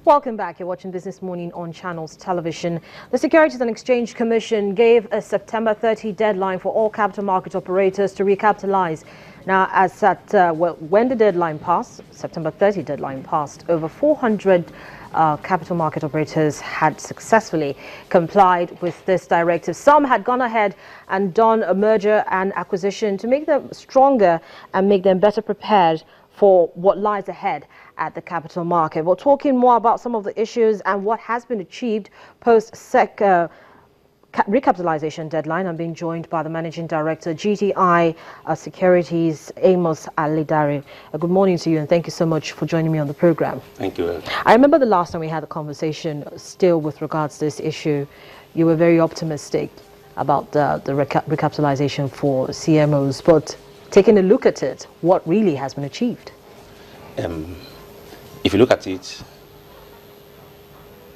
Welcome back. You're watching Business Morning on Channels Television. The Securities and Exchange Commission gave a September 30 deadline for all capital market operators to recapitalize. Now, as at when the deadline passed, September 30 deadline passed, over 400 capital market operators had successfully complied with this directive. Some had gone ahead and done a merger and acquisition to make them stronger and make them better prepared for what lies ahead at the capital market. We're talking more about some of the issues and what has been achieved post-SEC recapitalization deadline. I'm being joined by the Managing Director, GTI Securities, Amos Alidare. Good morning to you, and thank you so much for joining me on the program. Thank you. I remember the last time we had a conversation, still with regards to this issue, you were very optimistic about the recapitalization for CMOs, but taking a look at it, what really has been achieved? If you look at it,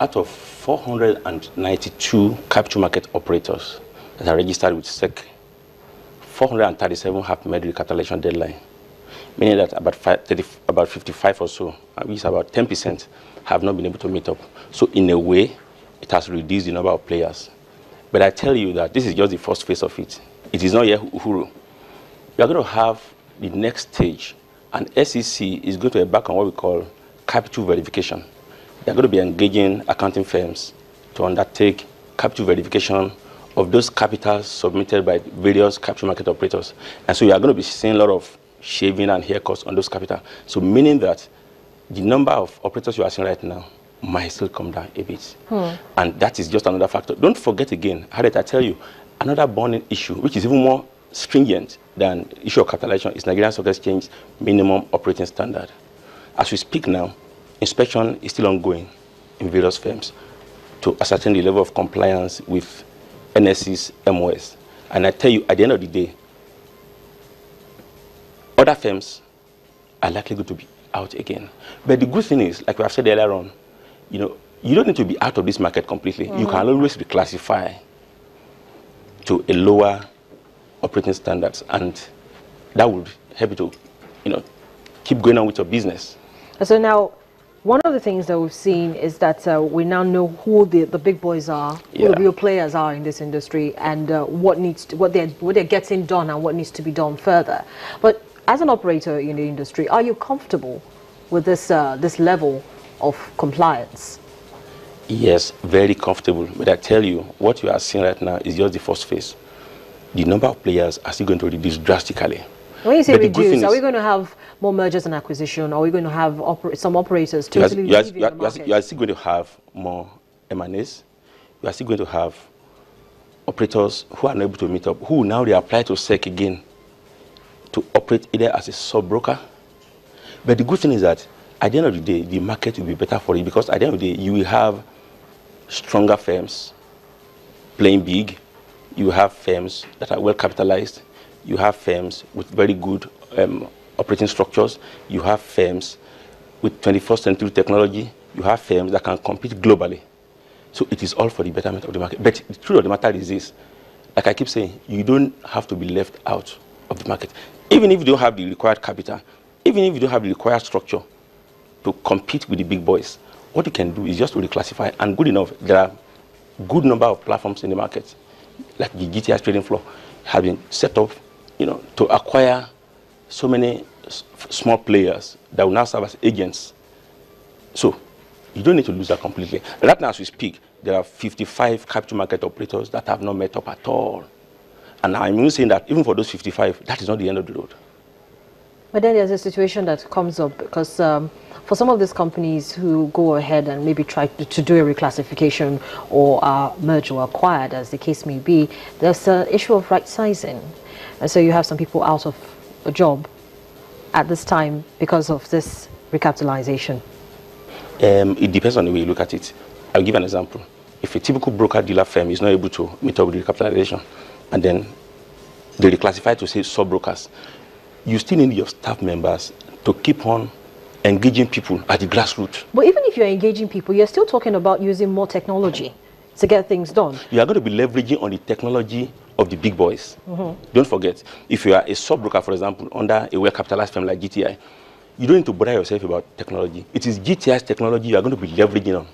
out of 492 capital market operators that are registered with SEC, 437 have met the recapitalization deadline, meaning that about 55 or so, at least about 10%, have not been able to meet up. So in a way, it has reduced the number of players. But I tell you that this is just the first phase of it. It is not yet uhuru. We are going to have the next stage, and SEC is going to embark on what we call capital verification. They are going to be engaging accounting firms to undertake capital verification of those capitals submitted by various capital market operators. And so you are going to be seeing a lot of shaving and haircuts on those capital. So meaning that the number of operators you are seeing right now might still come down a bit. And that is just another factor. Don't forget again, how did I tell you, another burning issue, which is even more stringent than the issue of capitalization, is Nigerian Stock Exchange minimum operating standard. As we speak now, inspection is still ongoing in various firms to ascertain the level of compliance with NSE's MOS. And I tell you, at the end of the day, other firms are likely going to be out again. But the good thing is, like we have said earlier on, you don't need to be out of this market completely. You can always reclassify to a lower operating standards, and that would help you to, keep going on with your business. So now, one of the things that we've seen is that we now know who the big boys are, who the real players are in this industry, and what they're getting done and what needs to be done further. But as an operator in the industry, are you comfortable with this this level of compliance? Yes, very comfortable. But I tell you, what you are seeing right now is just the first phase. The number of players are still going to reduce drastically. When you say reduce, are we going to have more mergers and acquisition? Are we going to have some operators totally leaving the market? You are still going to have more M&As. You are still going to have operators who are not able to meet up, who now they apply to SEC again to operate either as a sub-broker. But the good thing is that at the end of the day, the market will be better for it, because at the end of the day, you will have stronger firms playing big. You have firms that are well capitalized. You have firms with very good operating structures. You have firms with 21st century technology. You have firms that can compete globally. So it is all for the betterment of the market. But the truth of the matter is this, like I keep saying, you don't have to be left out of the market. Even if you don't have the required capital, even if you don't have the required structure to compete with the big boys, what you can do is just to reclassify, and good enough, there are good number of platforms in the market, like the GTI trading floor, have been set up, to acquire so many small players that will now serve as agents. So you don't need to lose that completely. Right now, as we speak, there are 55 capital market operators that have not met up at all. And I'm even saying that even for those 55, that is not the end of the road. But then there's a situation that comes up, because for some of these companies who go ahead and maybe try to do a reclassification or merge or acquired, as the case may be, there's an issue of right sizing. And so you have some people out of a job at this time because of this recapitalization. It depends on the way you look at it. I'll give an example. If a typical broker-dealer firm is not able to meet up with the recapitalization, and then they reclassify to, say, sub-brokers, you still need your staff members to keep on engaging people at the grassroots. But even if you're engaging people, you're still talking about using more technology to get things done. You are going to be leveraging on the technology of the big boys. Don't forget, if you are a sub-broker, for example, under a well-capitalized firm like GTI, you don't need to bother yourself about technology. It is GTI's technology you are going to be leveraging on.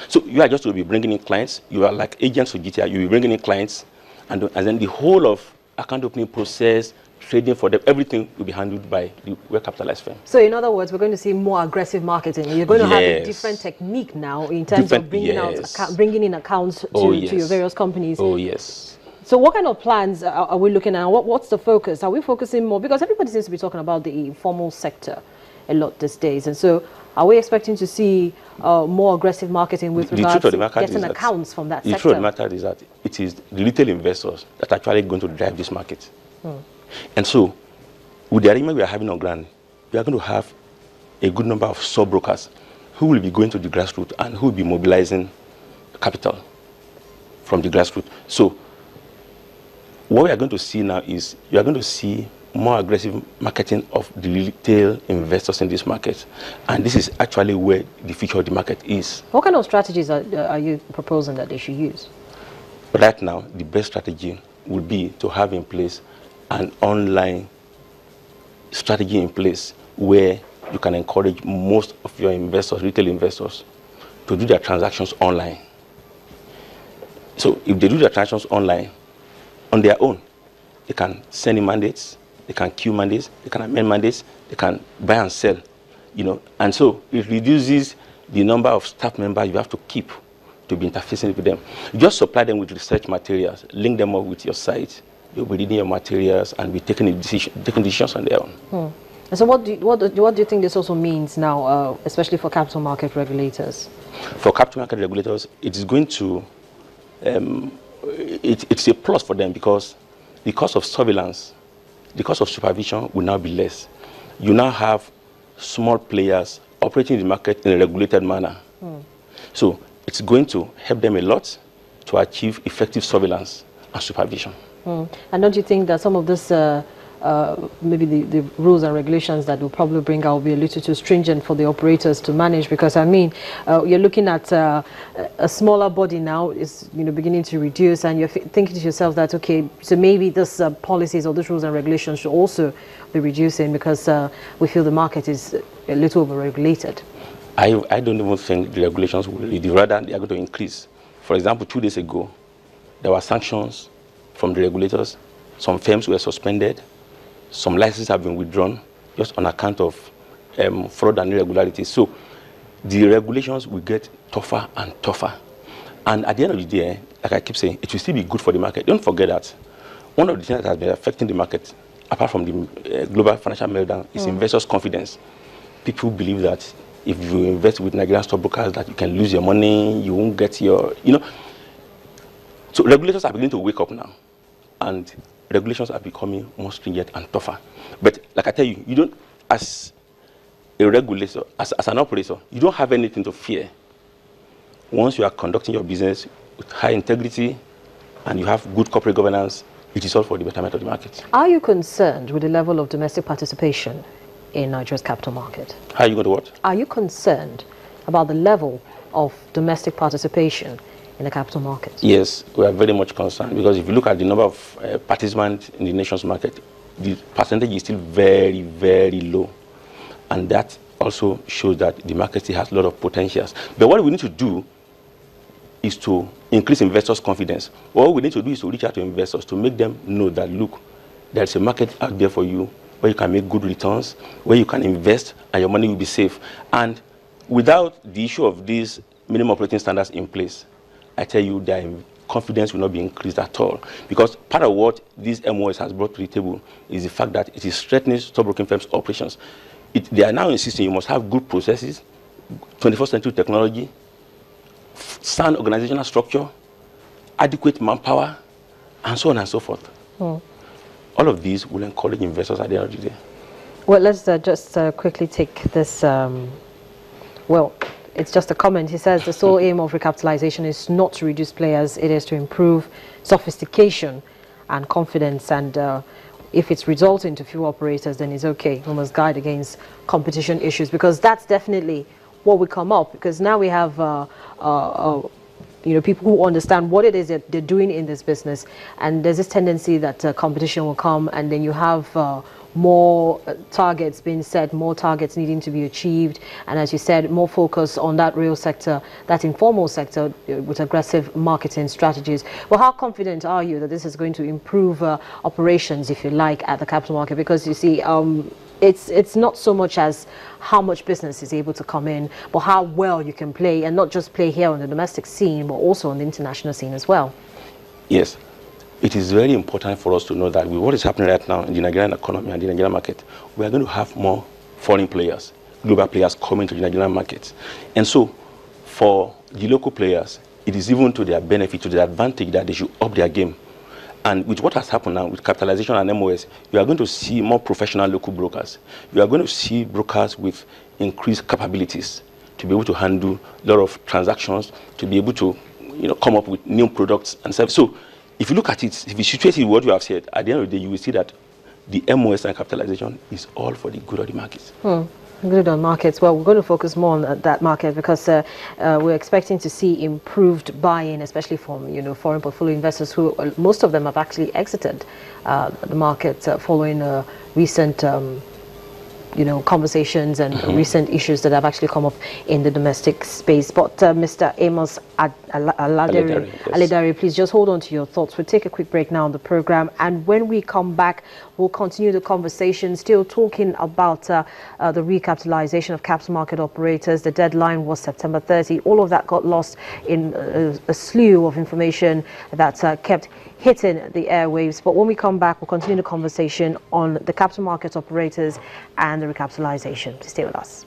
So you are just to be bringing in clients. You are like agents for GTI. You'll be bringing in clients, and then the whole of account opening process, trading for them, everything will be handled by the well-capitalized firm. So in other words, we're going to see more aggressive marketing. You're going to have a different technique now in terms of bringing in accounts to your various companies. Oh, yes. So what kind of plans are we looking at? What's the focus? Are we focusing more? Because everybody seems to be talking about the informal sector a lot these days. And so are we expecting to see more aggressive marketing with regards to getting accounts from that sector? The truth of the matter is that it is the retail investors that are actually going to drive this market. And so, with the arrangement we are having on ground, we are going to have a good number of sub-brokers who will be going to the grassroots and who will be mobilizing capital from the grassroots. So, what we are going to see now is you are going to see more aggressive marketing of the retail investors in this market. And this is actually where the future of the market is. What kind of strategies are you proposing that they should use? Right now, the best strategy would be to have in place an online strategy in place where you can encourage most of your investors, retail investors, to do their transactions online. So if they do their transactions online on their own, they can send in mandates, they can queue mandates, they can amend mandates, they can buy and sell, and so it reduces the number of staff members you have to keep to be interfacing with them. You just supply them with research materials, link them up with your site. They'll be reading your materials and be taking decisions on their own. So what do you think this also means now, especially for capital market regulators? For capital market regulators, it is going to, it's a plus for them because the cost of surveillance, the cost of supervision will now be less. You now have small players operating the market in a regulated manner. So it's going to help them a lot to achieve effective surveillance and supervision. And don't you think that some of this, maybe the rules and regulations that will probably bring out will be a little too stringent for the operators to manage? Because I mean, you're looking at a smaller body now is beginning to reduce, and you're thinking to yourself that okay, so maybe this policies or these rules and regulations should also be reducing because we feel the market is a little over-regulated. I don't even think the regulations will reduce, rather they are going to increase. For example, 2 days ago, there were sanctions from the regulators. Some firms were suspended. Some licenses have been withdrawn just on account of fraud and irregularities. So the regulations will get tougher and tougher. And at the end of the day, like I keep saying, it will still be good for the market. Don't forget that one of the things that has been affecting the market, apart from the global financial meltdown, is investors' confidence. People believe that if you invest with Nigerian stockbrokers, that you can lose your money, you won't get your, So regulators are beginning to wake up now, and regulations are becoming more stringent and tougher. But like I tell you, you don't, as a regulator, as an operator, you don't have anything to fear. Once you are conducting your business with high integrity and you have good corporate governance, it is all for the betterment of the market. Are you concerned with the level of domestic participation in Nigeria's capital market? How are you going to what? Are you concerned about the level of domestic participation in the capital market? Yes, we are very much concerned because if you look at the number of participants in the nation's market, the percentage is still very, very low. And that also shows that the market still has a lot of potentials. But what we need to do is to increase investors' confidence. What we need to do is to reach out to investors to make them know that, look, there's a market out there for you where you can make good returns, where you can invest and your money will be safe. And without the issue of these minimum operating standards in place, I tell you, their confidence will not be increased at all. Because part of what this MOS has brought to the table is the fact that it is threatening stockbroking firms' operations. They are now insisting you must have good processes, 21st century technology, sound organizational structure, adequate manpower, and so on and so forth. All of these will encourage investors at the end of the day. Well, let's just quickly take this. Well, it's just a comment. He says the sole aim of recapitalization is not to reduce players, it is to improve sophistication and confidence. And if it's resulting to fewer operators, then it's okay. We must guide against competition issues, because that's definitely what will come up. Because now we have people who understand what it is that they're doing in this business, and there's this tendency that competition will come, and then you have more targets being set, more targets needing to be achieved, and as you said, more focus on that real sector, that informal sector, with aggressive marketing strategies. Well, how confident are you that this is going to improve operations, if you like, at the capital market? Because you see, it's not so much as how much business is able to come in, but how well you can play, and not just play here on the domestic scene, but also on the international scene as well. Yes. It is very important for us to know that with what is happening right now in the Nigerian economy and the Nigerian market, we are going to have more foreign players, global players coming to the Nigerian market. And so, for the local players, it is even to their benefit, to their advantage, that they should up their game. And with what has happened now, with capitalization and MOS, you are going to see more professional local brokers. You are going to see brokers with increased capabilities to be able to handle a lot of transactions, to be able to, come up with new products and services. So, if you look at it, if you situate it what you have said, at the end of the day, you will see that the MOS and capitalization is all for the good of the markets. Good on markets. Well, we're going to focus more on that market because we're expecting to see improved buy-in, especially from foreign portfolio investors who most of them have actually exited the market following recent conversations and recent issues that have actually come up in the domestic space. But Mr. Amos Aledare, please just hold on to your thoughts. We'll take a quick break now on the program, and when we come back, we'll continue the conversation, still talking about the recapitalization of capital market operators. The deadline was September 30. All of that got lost in a slew of information that kept hitting the airwaves. But when we come back, we'll continue the conversation on the capital market operators and the recapitalization. Stay with us.